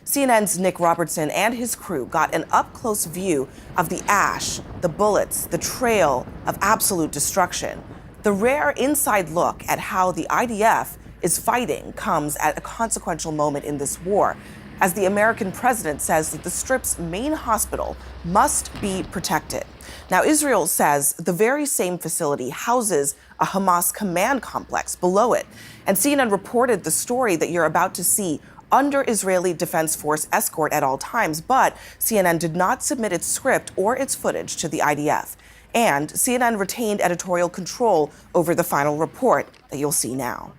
CNN's Nick Robertson and his crew got an up-close view of the ash, the bullets, the trail of absolute destruction. The rare inside look at how the IDF is fighting comes at a consequential moment in this war, as the American president says that the Strip's main hospital must be protected. Now, Israel says the very same facility houses a Hamas command complex below it. And CNN reported the story that you're about to see under Israeli Defense Force escort at all times, but CNN did not submit its script or its footage to the IDF. And CNN retained editorial control over the final report that you'll see now.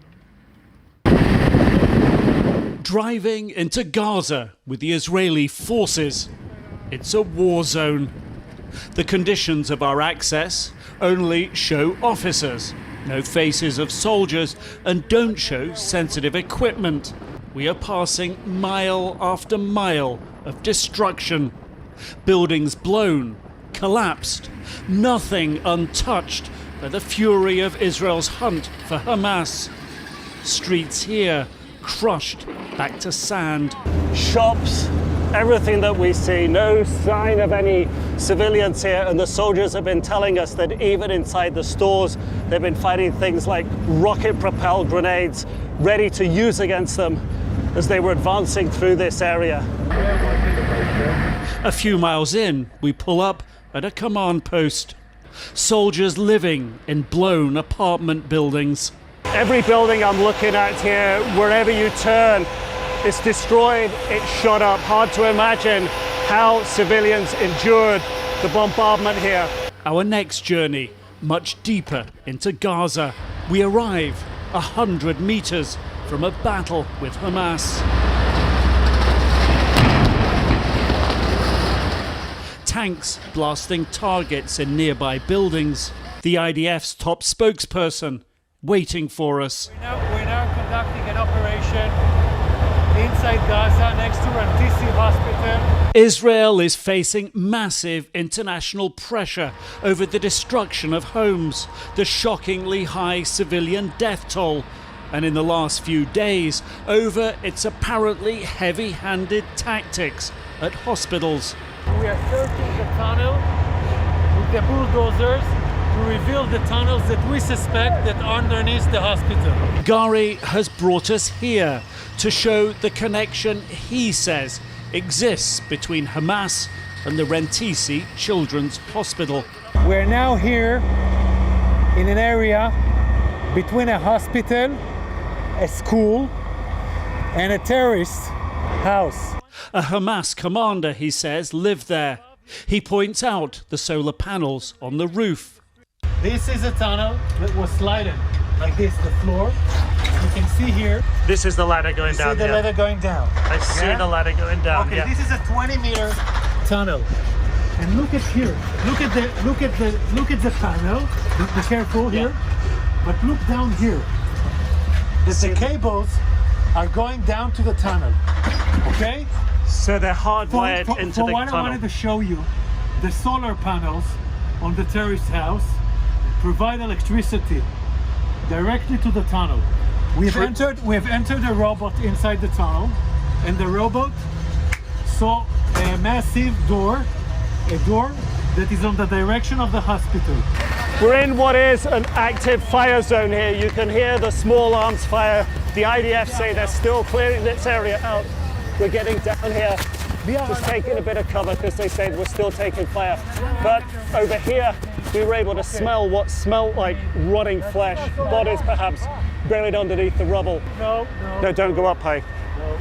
Driving into Gaza with the Israeli forces. It's a war zone. The conditions of our access only show officers, no faces of soldiers, and don't show sensitive equipment. We are passing mile after mile of destruction. Buildings blown, collapsed, nothing untouched by the fury of Israel's hunt for Hamas. Streets here crushed back to sand. Shops, everything that we see, no sign of any civilians here, and the soldiers have been telling us that even inside the stores they've been fighting things like rocket-propelled grenades ready to use against them as they were advancing through this area. A few miles in, we pull up at a command post. Soldiers living in blown apartment buildings. Every building I'm looking at here, wherever you turn, it's destroyed, it's shot up. Hard to imagine how civilians endured the bombardment here. Our next journey, much deeper into Gaza. We arrive 100 meters from a battle with Hamas. Tanks blasting targets in nearby buildings. The IDF's top spokesperson waiting for us. We're now conducting an operation inside Gaza next to Rantisi Hospital. Israel is facing massive international pressure over the destruction of homes, the shockingly high civilian death toll, and in the last few days, over its apparently heavy-handed tactics at hospitals. We are searching the tunnel with the bulldozers to reveal the tunnels that we suspect that are underneath the hospital. Gary has brought us here to show the connection he says exists between Hamas and the Rantisi Children's Hospital. We're now here in an area between a hospital, a school, and a terrorist house. A Hamas commander, he says, lived there. He points out the solar panels on the roof. This is a tunnel that was sliding like this, the floor. You can see here. This is the ladder going down. See the ladder going down. I see the ladder going down. Okay, this is a 20-meter tunnel. And look at here. Look at the panel. Be careful here. But look down here. The cables are going down to the tunnel. Okay? So they're hardwired into the tunnel. What I wanted to show you, the solar panels on the terrorist house provide electricity directly to the tunnel. We have entered a robot inside the tunnel, and the robot saw a massive door, a door that is on the direction of the hospital. We're in what is an active fire zone here. You can hear the small arms fire. The IDF say they're still clearing this area out. We're getting down here, just taking a bit of cover because they say we're still taking fire. But over here, we were able to smell what smelled like rotting flesh, bodies perhaps buried underneath the rubble. No, don't go up high. No.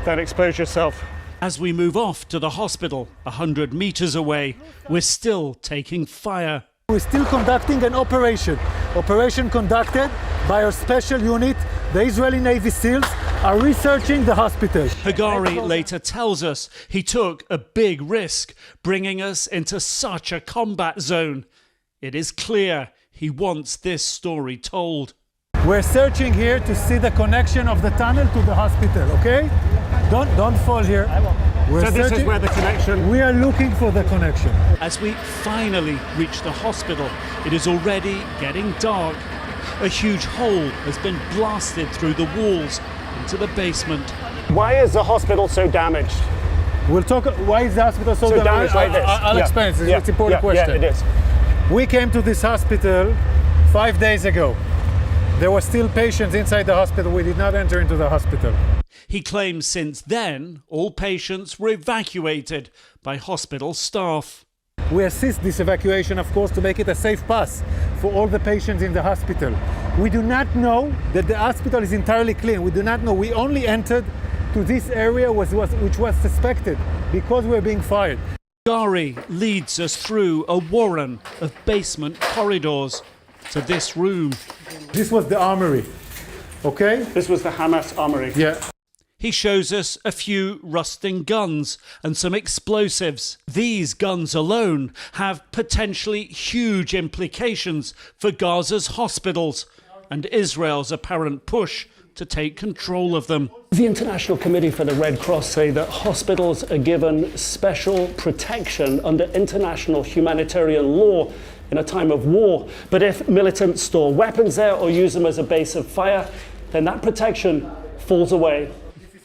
Don't expose yourself. As we move off to the hospital, 100 meters away, we're still taking fire. We're still conducting an operation conducted by our special unit. The Israeli Navy SEALs are researching the hospital. Hagari later tells us he took a big risk bringing us into such a combat zone. It is clear he wants this story told. We're searching here to see the connection of the tunnel to the hospital, okay? Don't fall here. So this is where the connection... We are looking for the connection. As we finally reach the hospital, it is already getting dark. A huge hole has been blasted through the walls into the basement. Why is the hospital so damaged? We'll talk. Why is the hospital so damaged like this? I'll explain. It's an important question. Yeah, it is. We came to this hospital 5 days ago. There were still patients inside the hospital. We did not enter into the hospital. He claims since then all patients were evacuated by hospital staff. We assist this evacuation, of course, to make it a safe pass for all the patients in the hospital. We do not know that the hospital is entirely clean. We do not know. We only entered to this area which was suspected because we're being fired. Gari leads us through a warren of basement corridors to this room. This was the armory, okay? This was the Hamas armory. Yeah. He shows us a few rusting guns and some explosives. These guns alone have potentially huge implications for Gaza's hospitals and Israel's apparent push to take control of them. The International Committee for the Red Cross say that hospitals are given special protection under international humanitarian law in a time of war. But if militants store weapons there or use them as a base of fire, then that protection falls away.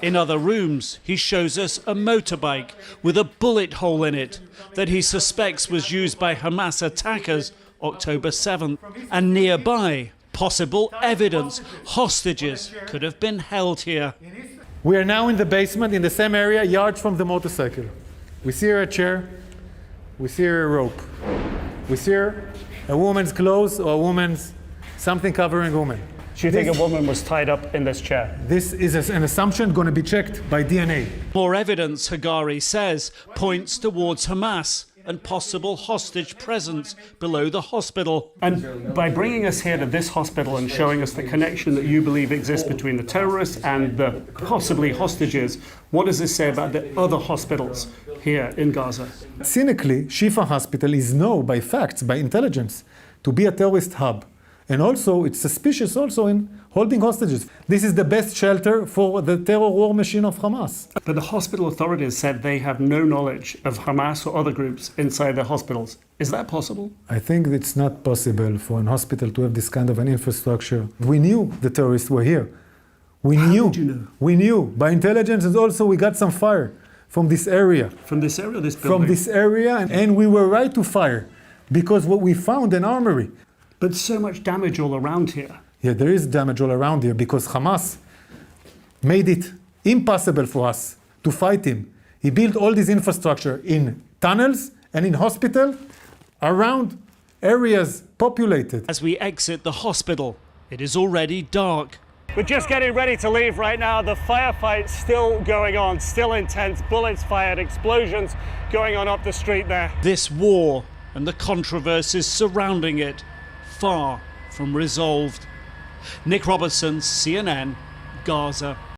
In other rooms, he shows us a motorbike with a bullet hole in it that he suspects was used by Hamas attackers October 7th. And nearby, possible evidence hostages could have been held here. We are now in the basement, in the same area, yards from the motorcycle. We see here a chair. We see here a rope. We see here a woman's clothes or a woman's something covering a woman. Do you think a woman was tied up in this chair? This is an assumption going to be checked by DNA. More evidence, Hagari says, points towards Hamas and possible hostage presence below the hospital. And by bringing us here to this hospital and showing us the connection that you believe exists between the terrorists and the possibly hostages, what does this say about the other hospitals here in Gaza? Cynically, Shifa Hospital is known by facts, by intelligence, to be a terrorist hub. And also, it's suspicious also in holding hostages. This is the best shelter for the terror war machine of Hamas. But the hospital authorities said they have no knowledge of Hamas or other groups inside their hospitals. Is that possible? I think it's not possible for an hospital to have this kind of an infrastructure. We knew the terrorists were here. How did you know? We knew by intelligence, and also we got some fire from this area. From this area, this building? From this area, and we were right to fire because what we found an armory. But so much damage all around here. Yeah, there is damage all around here because Hamas made it impossible for us to fight him. He built all this infrastructure in tunnels and in hospital around areas populated. As we exit the hospital, it is already dark. We're just getting ready to leave right now. The firefight's still going on, still intense. Bullets fired, explosions going on up the street there. This war and the controversies surrounding it far from resolved. Nick Robertson, CNN, Gaza.